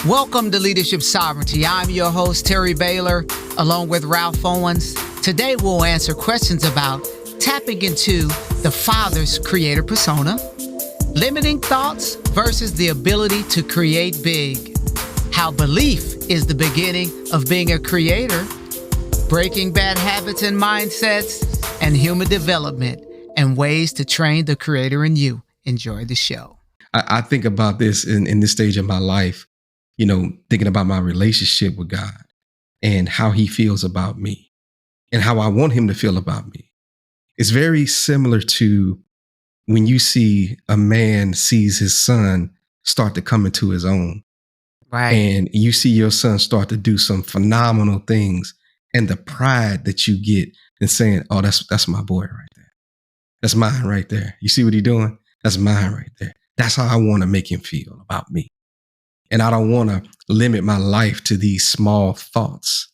Welcome to Leadership Sovereignty. I'm your host, Terry Baylor, along with Ralph Owens. Today, we'll answer questions about tapping into the Father's creator persona, limiting thoughts versus the ability to create big, how belief is the beginning of being a creator, breaking bad habits and mindsets, and human development, and ways to train the creator in you. Enjoy the show. I think about this in this stage of my life, thinking about my relationship with God and how he feels about me and how I want him to feel about me. It's very similar to when you see a man sees his son start to come into his own. Right. And you see your son start to do some phenomenal things, and the pride that you get in saying, oh, that's my boy right there. That's mine right there. You see what he's doing? That's mine right there. That's how I want to make him feel about me. And I don't want to limit my life to these small thoughts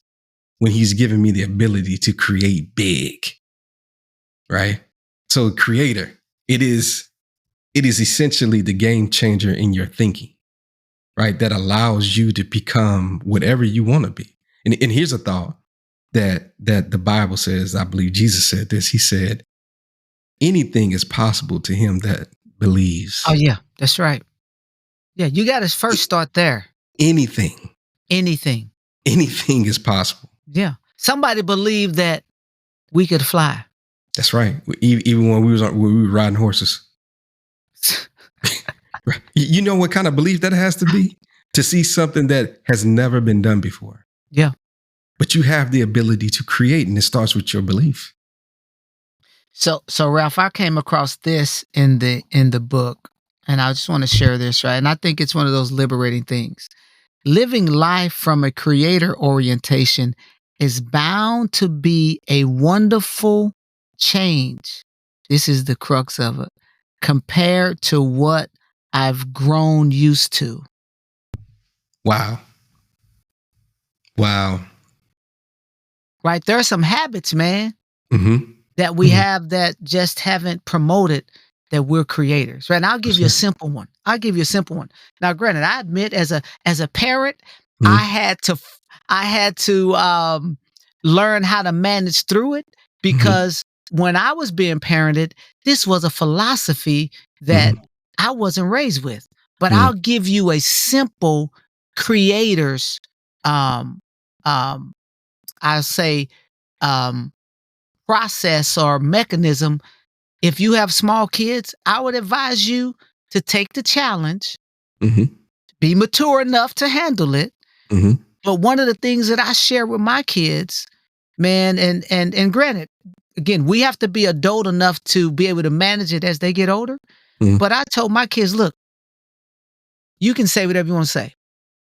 when he's given me the ability to create big. Right? So creator, it is essentially the game changer in your thinking, right? That allows you to become whatever you want to be. And here's a thought that the Bible says, I believe Jesus said this. He said, anything is possible to him that believes. Oh, yeah, that's right. Yeah, you got to first start there. Anything is possible. Yeah. Somebody believed that we could fly. That's right. Even when we were riding horses. You know what kind of belief that has to be? To see something that has never been done before. Yeah. But you have the ability to create, and it starts with your belief. So Ralph, I came across this in the book, and I just want to share this, right? And I think it's one of those liberating things. Living life from a creator orientation is bound to be a wonderful change. This is the crux of it, compared to what I've grown used to. Wow. Right? There are some habits, man, mm-hmm. that we have that just haven't promoted that we're creators, right? And I'll give you a simple one. Now, granted, I admit as a parent, I had to learn how to manage through it, because when I was being parented, this was a philosophy that I wasn't raised with. But I'll give you a simple creator's, I'll say, process or mechanism. If you have small kids, I would advise you to take the challenge, be mature enough to handle it. But one of the things that I share with my kids, man, and granted, again, we have to be adult enough to be able to manage it as they get older. But I told my kids, look, you can say whatever you want to say.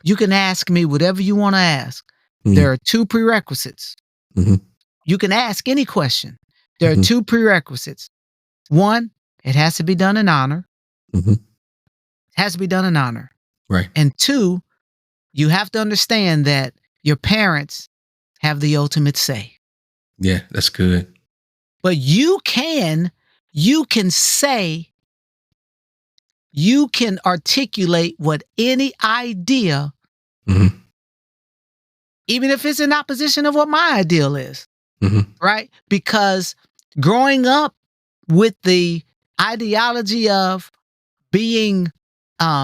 You can ask me whatever you want to ask. There are two prerequisites. You can ask any question. There are two prerequisites. One, it has to be done in honor. It has to be done in honor. Right. And two, you have to understand that your parents have the ultimate say. Yeah, that's good. But you can say, you can articulate what any idea, even if it's in opposition of what my ideal is, right? Because growing up with the ideology of being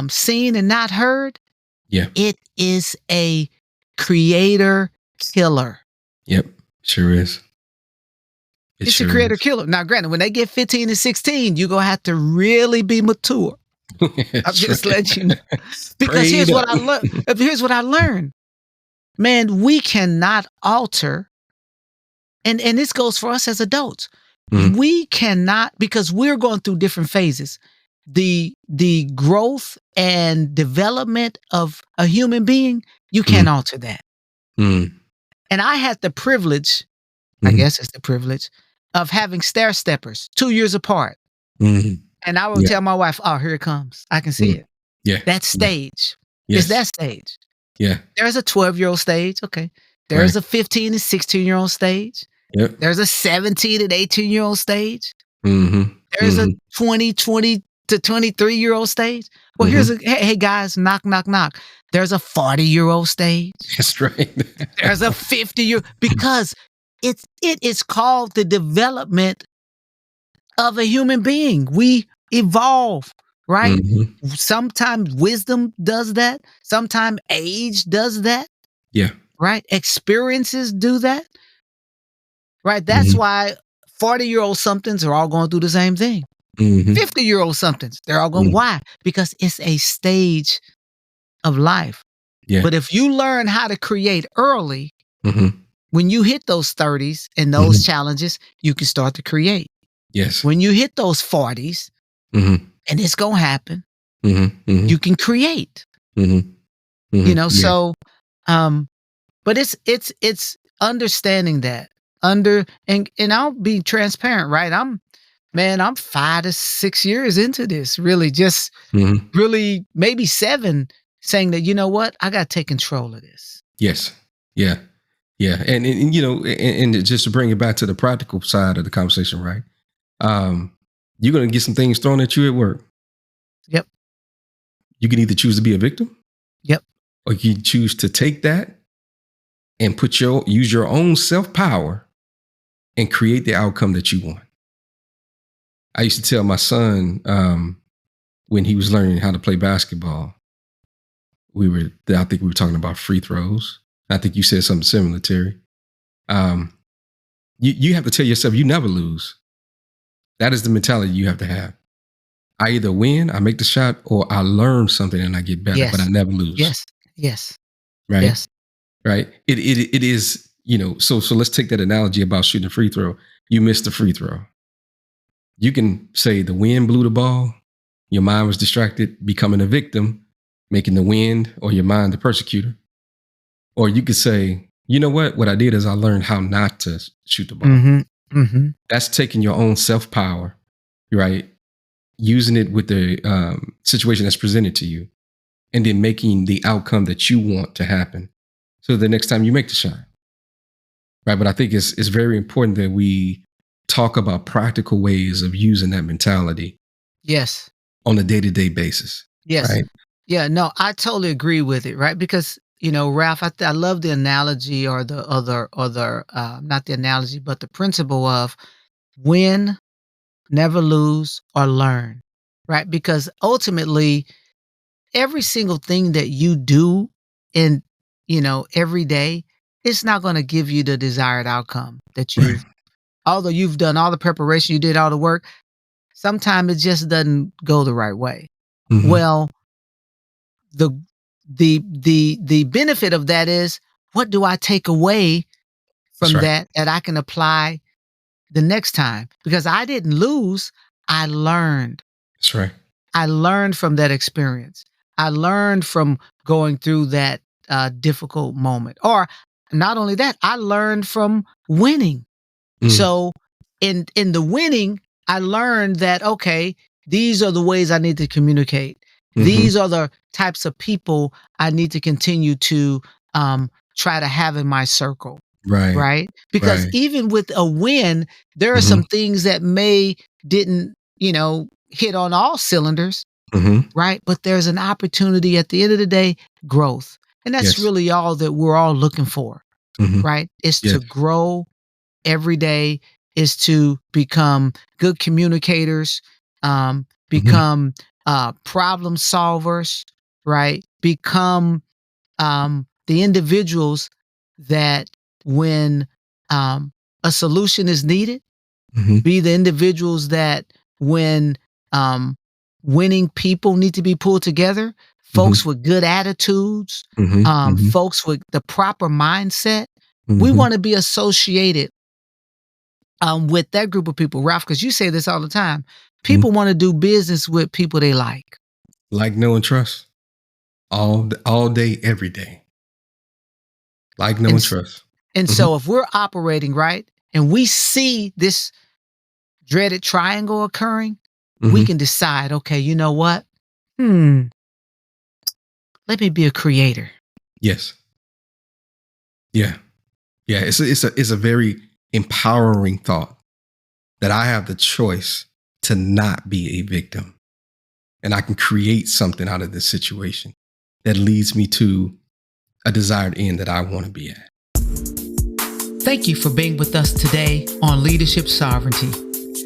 seen and not heard, it is a creator killer. Yep, sure is. It's a creator killer. Now, granted, when they get 15 and 16, you're going to have to really be mature. I'm just letting you know. Because here's what I learned. Man, we cannot alter, and this goes for us as adults. We cannot, because we're going through different phases. The growth and development of a human being, you can't alter that. And I had the privilege, I guess it's the privilege, of having stair steppers 2 years apart. And I would tell my wife, oh, here it comes. I can see it. Yeah. That stage. Yes. It's that stage. Yeah. There's a 12-year-old stage. Okay. There's a 15 and 16-year-old stage. Yep. There's a 17 and 18-year-old stage. There's a 20, 22, to 23-year-old stage. Well, here's hey guys, knock, knock, knock. There's a 40-year-old stage. That's right. There's a 50-year, because it is called the development of a human being. We evolve, right? Sometimes wisdom does that. Sometimes age does that. Yeah. Right? Experiences do that. Right? That's why 40-year-old somethings are all going through the same thing. 50-year-old somethings, they're all going. Why? Because it's a stage of life. Yeah. But if you learn how to create early, when you hit those 30s and those challenges, you can start to create. Yes. When you hit those 40s, and it's going to happen, you can create. You know, so, but it's understanding that. And I'll be transparent, right? I'm 5 to 6 years into this, really, just really maybe 7, saying that, you know what, I got to take control of this. Yes. Yeah. Yeah. And you know, and just to bring it back to the practical side of the conversation, right? You're going to get some things thrown at you at work. Yep. You can either choose to be a victim. Yep. Or you choose to take that and use your own self-power and create the outcome that you want. I used to tell my son, when he was learning how to play basketball, I think we were talking about free throws. I think you said something similar, Terry. You have to tell yourself you never lose. That is the mentality you have to have. I either win, I make the shot, or I learn something and I get better, but I never lose. Yes. Yes. Right. Yes. Right. It is, you know, so let's take that analogy about shooting a free throw. You missed the free throw. You can say the wind blew the ball. Your mind was distracted, becoming a victim, making the wind or your mind the persecutor. Or you could say, you know what I did is I learned how not to shoot the ball. That's taking your own self-power, right? Using it with the situation that's presented to you, and then making the outcome that you want to happen. So the next time you make the shot, right? But I think it's very important that we talk about practical ways of using that mentality. Yes. On a day-to-day basis. Yes. Right? Yeah. No, I totally agree with it. Right? Because, you know, Ralph, I love the analogy, or the other, not the analogy, but the principle of win, never lose, or learn. Right? Because ultimately, every single thing that you do in, you know, every day, it's not going to give you the desired outcome that although you've done all the preparation, you did all the work, sometimes it just doesn't go the right way. Well, the benefit of that is, what do I take away from that I can apply the next time? Because I didn't lose, I learned. That's right. I learned from that experience. I learned from going through that difficult moment. Or not only that, I learned from winning. So in the winning, I learned that, okay, these are the ways I need to communicate. These are the types of people I need to continue to try to have in my circle. Right. Because even with a win, there are some things that didn't, you know, hit on all cylinders. Right. But there's an opportunity at the end of the day, growth. And that's really all that we're all looking for. Right. Is to grow every day, is to become good communicators, become problem solvers, right? Become the individuals that when a solution is needed, be the individuals that when winning people need to be pulled together, folks with good attitudes, folks with the proper mindset. We want to be associated with that group of people, Ralph, because you say this all the time. People want to do business with people they like. Like, know, and trust. All day, every day. Like, know, and trust. And so if we're operating right, and we see this dreaded triangle occurring, we can decide, okay, you know what? Let me be a creator. Yes. Yeah. Yeah. It's a very empowering thought that I have the choice to not be a victim. and I can create something out of this situation that leads me to a desired end that I want to be at. Thank you for being with us today on Leadership Sovereignty.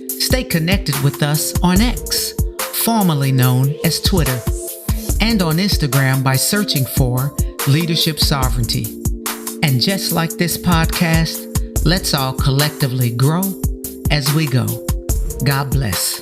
Stay connected with us on X, formerly known as Twitter, and on Instagram by searching for Leadership Sovereignty. And just like this podcast, let's all collectively grow as we go. God bless.